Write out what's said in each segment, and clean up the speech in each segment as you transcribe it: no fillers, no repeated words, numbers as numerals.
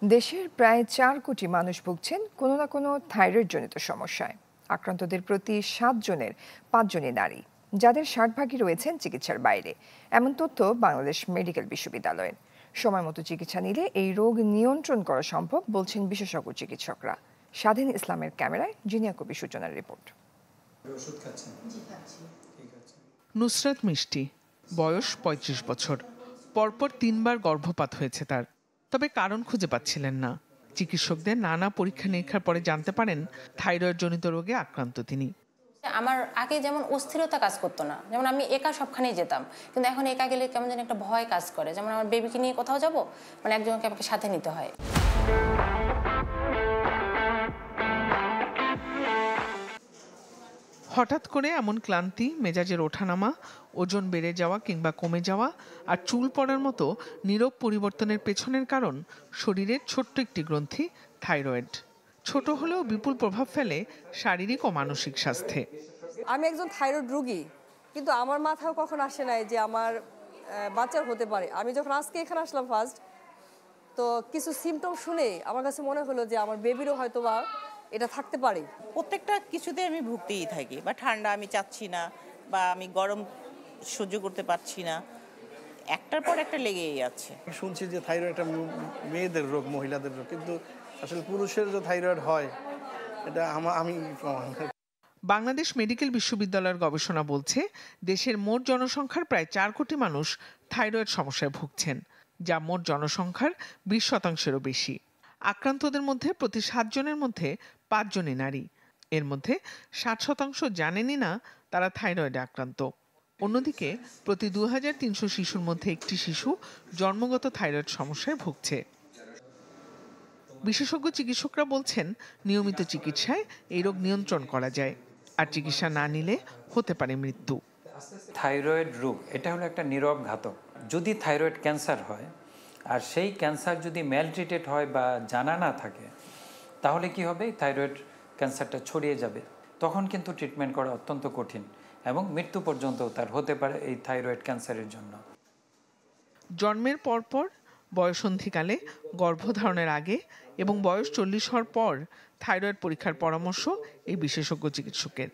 দেশের প্রায় 4 কোটি মানুষ ভুগছেন কোনো না কোনো থাইরয়েডজনিত সমস্যায়। আক্রান্তদের প্রতি 7 জনের 5 জনই নারী, যাদের 60 ভাগই রয়েছেন চিকিৎসার বাইরে। এমন তথ্য বাংলাদেশ মেডিকেল বিশ্ববিদ্যালয়ের। সময় মতো চিকিৎসা নিলে এই রোগ নিয়ন্ত্রণ করা সম্ভব বলছেন বিশেষজ্ঞ চিকিৎসকরা। স্বাধীন ইসলামের ক্যামেরায় জিনিয়া কবি সূচনার রিপোর্ট। নুসরাত মিষ্টি, বয়স 35 বছর। পরপর 3 বার গর্ভপাত হয়েছে তার, তবে কারণ খুঁজে পাচ্ছিলেন না। চিকিৎসকদের নানা পরীক্ষা নিরীক্ষার পরে জানতে পারেন থাইরয়েড জনিত রোগে আক্রান্ত তিনি। আমার আগে যেমন অস্থিরতা কাজ করতো না, যেমন আমি একা সবখানেই যেতাম, কিন্তু এখন একা গেলে কেমন যেন একটা ভয় কাজ করে। যেমন আমার বেবিকে নিয়ে কোথাও যাব, মানে একজনকে আমাকে সাথে নিতে হয়। হঠাৎ করে এমন ক্লান্তি, মেজাজের ওঠানামা, ওজন বেড়ে যাওয়া কিংবা কমে যাওয়া আর চুল পড়ার মতো নীরব পরিবর্তনের পেছনের কারণ শরীরের ছোট্ট একটি গ্রন্থি থাইরয়েড। ছোট হলেও বিপুল প্রভাব ফেলে শারীরিক ও মানসিক স্বাস্থ্যে। আমি একজন থাইরয়েড রোগী, কিন্তু আমার মাথায় কখন আসে নাই যে আমার বাচ্চার হতে পারে। আমি যখন আজকে এখানে আসলাম ফার্স্ট, তো কিছু সিমটম শুনে আমার কাছে মনে হলো যে আমার বেবিরও হয়তো বা এটা থাকতে পারে। প্রত্যেকটা কিছুতে আমি ভুগতেই থাকি, বা ঠান্ডা আমি চাচ্ছি না, বা আমি গরম সহ্য করতে পারছি না, একটার পর একটা লেগেই আছে। শুনছি যে থাইরয়েড একটা মেয়েদের রোগ, মহিলাদের রোগ, কিন্তু আসলে পুরুষের যে থাইরয়েড হয় এটা আমি বাংলাদেশ মেডিকেল বিশ্ববিদ্যালয়ের গবেষণা বলছে, দেশের মোট জনসংখ্যার প্রায় 4 কোটি মানুষ থাইরয়েড সমস্যায় ভুগছেন, যা মোট জনসংখ্যার 20%-এরও বেশি। আক্রান্তদের মধ্যে প্রতি 7 জনের মধ্যে 5 জনই নারী। এর মধ্যে 60% জানেনই না তারা থাইরয়েডে আক্রান্ত। অন্যদিকে প্রতি 2300 শিশুর মধ্যে একটি শিশু জন্মগত থাইরয়েড সমস্যায় ভুগছে। বিশেষজ্ঞ চিকিৎসকরা বলছেন, নিয়মিত চিকিৎসায় এই রোগ নিয়ন্ত্রণ করা যায়, আর চিকিৎসা না নিলে হতে পারে মৃত্যু। থাইরয়েড রোগ এটা হলো একটা নীরব ঘাতক। যদি থাইরয়েড ক্যান্সার হয় আর সেই ক্যান্সার যদি ম্যালট্রিটেড হয় বা জানা না থাকে, তাহলে কি হবে? থাইরয়েড ক্যান্সারটা ছড়িয়ে যাবে। তখন কিন্তু ট্রিটমেন্ট করা অত্যন্ত কঠিন এবং মৃত্যু পর্যন্ত তার হতে পারে এই থাইরয়েড ক্যান্সারের জন্য। জন্মের পরপর, বয়সন্ধিকালে, গর্ভধারণের আগে এবং বয়স 40 হওয়ার পর থাইরয়েড পরীক্ষার পরামর্শ এই বিশেষজ্ঞ চিকিৎসকের।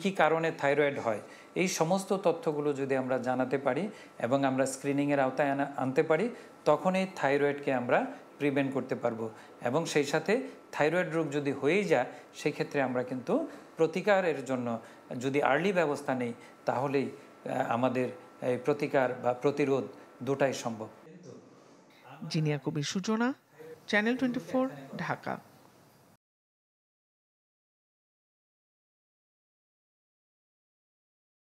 কি কারণে থাইরয়েড হয়, এই সমস্ত তথ্যগুলো যদি আমরা জানাতে পারি এবং আমরা স্ক্রিনিংয়ের আওতায় আনতে পারি, তখন এই থাইরয়েডকে আমরা প্রিভেন্ট করতে পারবো। এবং সেই সাথে থাইরয়েড রোগ যদি হয়েই যায়, সেই ক্ষেত্রে আমরা কিন্তু প্রতিকারের জন্য যদি আর্লি ব্যবস্থা নেই, তাহলেই আমাদের এই প্রতিকার বা প্রতিরোধ দুটাই সম্ভব। জিনিয়া কবি সূচনা, চ্যানেল 24, ঢাকা।